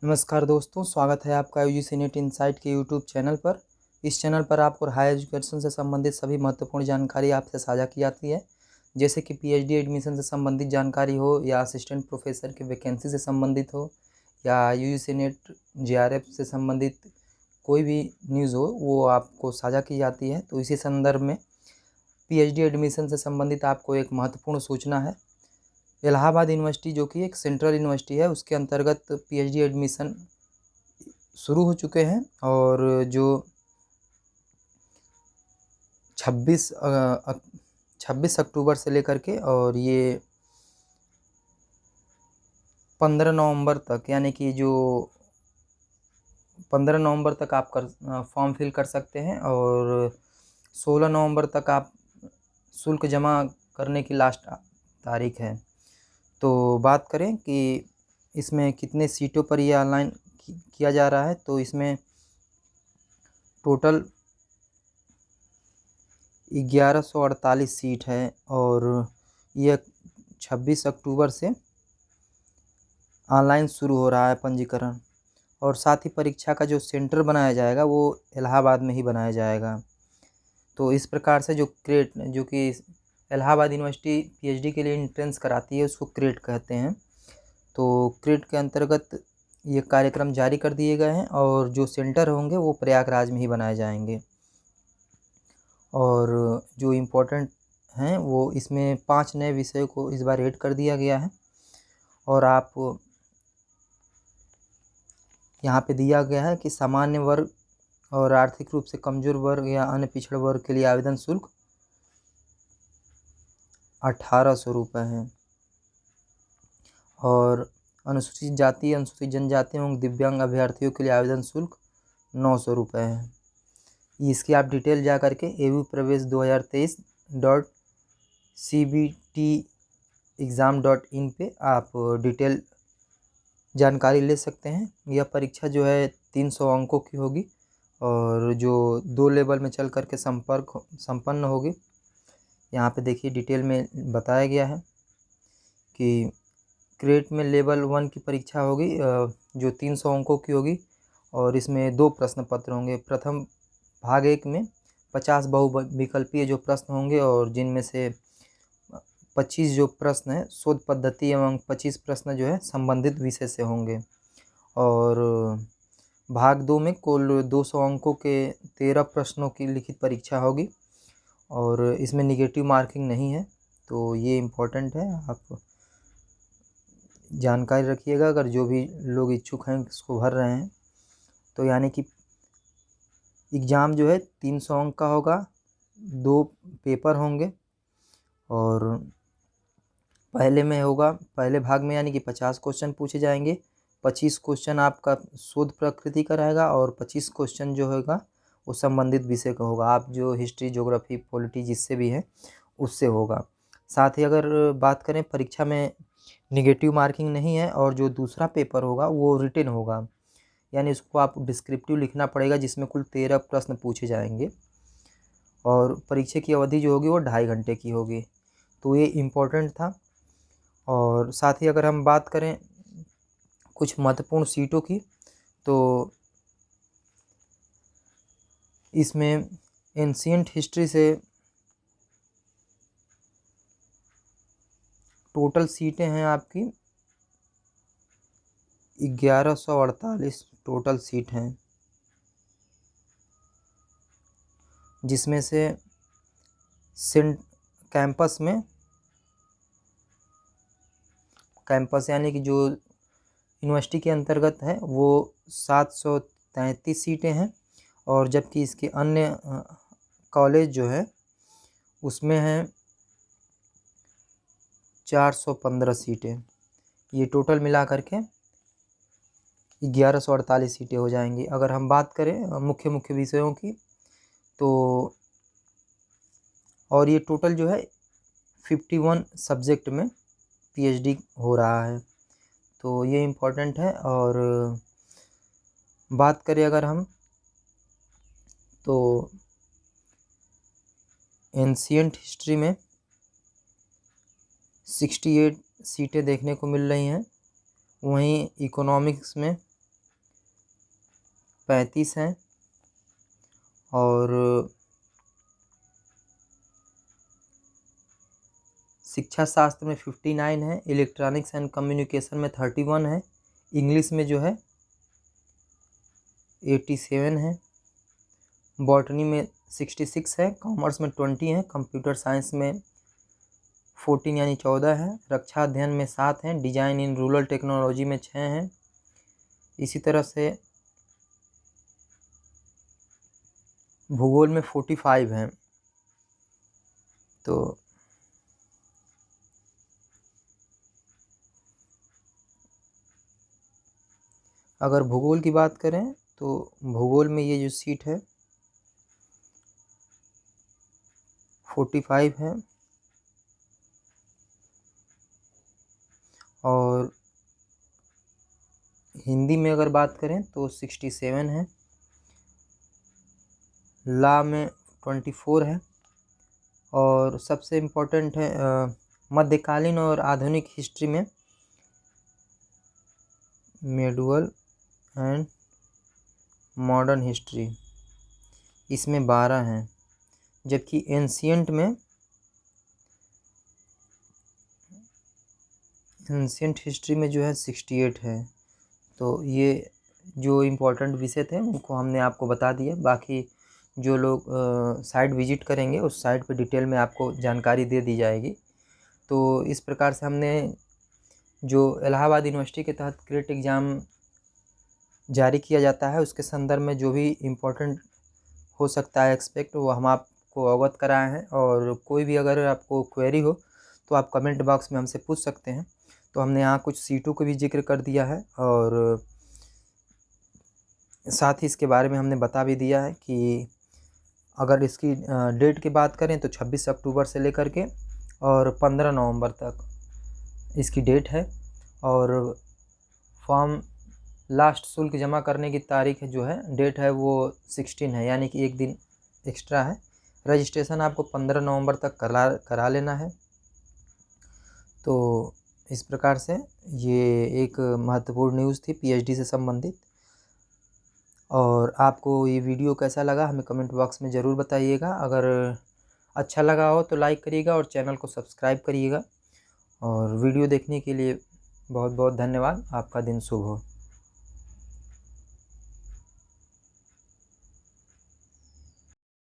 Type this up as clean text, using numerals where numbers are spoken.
नमस्कार दोस्तों, स्वागत है आपका यूजीसी नेट इनसाइट के यूट्यूब चैनल पर। इस चैनल पर आपको हायर एजुकेशन से संबंधित सभी महत्वपूर्ण जानकारी आपसे साझा की जाती है, जैसे कि पीएचडी एडमिशन से संबंधित जानकारी हो, या असिस्टेंट प्रोफेसर की वैकेंसी से संबंधित हो, या यूजीसी नेट जेआरएफ से संबंधित कोई भी न्यूज़ हो, वो आपको साझा की जाती है। तो इसी संदर्भ में पीएचडी एडमिशन से संबंधित आपको एक महत्वपूर्ण सूचना है। इलाहाबाद यूनिवर्सिटी, जो कि एक सेंट्रल यूनिवर्सिटी है, उसके अंतर्गत पीएचडी एडमिशन शुरू हो चुके हैं। और जो 26 अक्टूबर से लेकर के और ये 15 नवंबर तक, यानी कि जो 15 नवंबर तक आप फॉर्म फिल कर सकते हैं, और 16 नवंबर तक आप शुल्क जमा करने की लास्ट तारीख है। तो बात करें कि इसमें कितने सीटों पर ये ऑनलाइन किया जा रहा है, तो इसमें टोटल 1148 सीट है, और यह 26 अक्टूबर से ऑनलाइन शुरू हो रहा है पंजीकरण। और साथ ही परीक्षा का जो सेंटर बनाया जाएगा वो इलाहाबाद में ही बनाया जाएगा। तो इस प्रकार से जो कि इलाहाबाद यूनिवर्सिटी पीएचडी के लिए एंट्रेंस कराती है, उसको क्रेट कहते हैं। तो क्रेट के अंतर्गत ये कार्यक्रम जारी कर दिए गए हैं, और जो सेंटर होंगे वो प्रयागराज में ही बनाए जाएंगे। और जो इम्पोर्टेंट हैं वो इसमें 5 नए विषयों को इस बार ऐड कर दिया गया है। और आप यहाँ पे दिया गया है कि सामान्य वर्ग और आर्थिक रूप से कमजोर वर्ग या अन्य पिछड़े वर्ग के लिए आवेदन शुल्क 1800 रुपये है। और अनुसूचित जाति, अनुसूचित जनजाति एवं दिव्यांग अभ्यर्थियों के लिए आवेदन शुल्क 900 रुपये है। इसकी आप डिटेल जा करके avupravesh2023.cbtexam.in पे आप डिटेल जानकारी ले सकते हैं। यह परीक्षा जो है 300 अंकों की होगी, और जो 2 लेवल में चल करके संपन्न होगी। यहाँ पे देखिए डिटेल में बताया गया है कि क्रेट में लेवल 1 की परीक्षा होगी, जो 300 अंकों की होगी, और इसमें 2 प्रश्न पत्र होंगे। प्रथम भाग 1 में 50 बहुविकल्पीय जो प्रश्न होंगे, और जिनमें से 25 जो प्रश्न है शोध पद्धति एवं 25 प्रश्न जो है संबंधित विषय से होंगे। और भाग 2 में कुल 200 अंकों के 13 प्रश्नों की लिखित परीक्षा होगी, और इसमें निगेटिव मार्किंग नहीं है। तो ये इम्पोर्टेंट है, आप जानकारी रखिएगा अगर जो भी लोग इच्छुक हैं इसको भर रहे हैं। तो यानी कि एग्ज़ाम जो है 300 अंक का होगा, 2 पेपर होंगे। और पहले भाग में यानी कि 50 क्वेश्चन पूछे जाएंगे। 25 क्वेश्चन आपका शोध प्रकृति का रहेगा, और 25 क्वेश्चन जो होगा वो संबंधित विषय का होगा। आप जो हिस्ट्री, ज्योग्राफी, पॉलिटी जिससे भी है उससे होगा। साथ ही अगर बात करें, परीक्षा में निगेटिव मार्किंग नहीं है, और जो दूसरा पेपर होगा वो रिटन होगा, यानी उसको आप डिस्क्रिप्टिव लिखना पड़ेगा, जिसमें कुल 13 प्रश्न पूछे जाएंगे। और परीक्षा की अवधि जो होगी वो 2.5 घंटे की होगी। तो ये इम्पोर्टेंट था। और साथ ही अगर हम बात करें कुछ महत्वपूर्ण सीटों की, तो इसमें एंशिएंट हिस्ट्री से टोटल सीटें हैं आपकी 1148 टोटल सीट हैं, जिसमें से कैंपस यानी कि जो यूनिवर्सिटी के अंतर्गत है वो 733 सीटें हैं। और जबकि इसके अन्य कॉलेज जो है उसमें हैं 415 सीटें। ये टोटल मिला करके 1148 सीटें हो जाएंगी। अगर हम बात करें मुख्य मुख्य विषयों की, तो और ये टोटल जो है 51 सब्जेक्ट में पीएचडी हो रहा है। तो ये इम्पोर्टेंट है। और बात करें अगर हम, तो एंशिएंट हिस्ट्री में 68 सीटें देखने को मिल रही हैं। वहीं इकोनॉमिक्स में 35 हैं और शिक्षा शास्त्र में 59 है, इलेक्ट्रॉनिक्स एंड कम्युनिकेशन में 31 है, इंग्लिश में जो है 87 है, बॉटनी में 66 है, कॉमर्स में 20 है, कंप्यूटर साइंस में 14 यानी 14 है, रक्षा अध्ययन में 7 हैं, डिजाइन इन रूरल टेक्नोलॉजी में 6 हैं। इसी तरह से भूगोल में 45 हैं। तो अगर भूगोल की बात करें तो भूगोल में ये जो सीट है 45 है और हिंदी में अगर बात करें तो 67 है, लॉ में 24 है और सबसे इम्पोर्टेंट है मध्यकालीन और आधुनिक हिस्ट्री में मेडुअल एंड मॉडर्न हिस्ट्री, इसमें 12 हैं, जबकि एंशियंट हिस्ट्री में जो है 68 है। तो ये जो इम्पोर्टेंट विषय थे उनको हमने आपको बता दिया। बाकी जो लोग साइट विजिट करेंगे उस साइट पे डिटेल में आपको जानकारी दे दी जाएगी। तो इस प्रकार से हमने जो इलाहाबाद यूनिवर्सिटी के तहत क्रेट एग्ज़ाम जारी किया जाता है उसके संदर्भ में जो भी इम्पोर्टेंट हो सकता है एक्सपेक्ट वो हम आपको अवगत कराए हैं। और कोई भी अगर आपको क्वेरी हो तो आप कमेंट बॉक्स में हमसे पूछ सकते हैं। तो हमने यहाँ कुछ सीटों को भी जिक्र कर दिया है और साथ ही इसके बारे में हमने बता भी दिया है कि अगर इसकी डेट की बात करें तो 26 अक्टूबर से लेकर के और 15 नवंबर तक इसकी डेट है। और फॉर्म लास्ट शुल्क जमा करने की तारीख जो है डेट है वो 16 है, यानी कि एक दिन एक्स्ट्रा है। रजिस्ट्रेशन आपको 15 नवंबर तक करा लेना है। तो इस प्रकार से ये एक महत्वपूर्ण न्यूज़ थी पीएचडी से संबंधित। और आपको ये वीडियो कैसा लगा हमें कमेंट बॉक्स में ज़रूर बताइएगा। अगर अच्छा लगा हो तो लाइक करिएगा और चैनल को सब्सक्राइब करिएगा। और वीडियो देखने के लिए बहुत बहुत धन्यवाद। आपका दिन शुभ हो।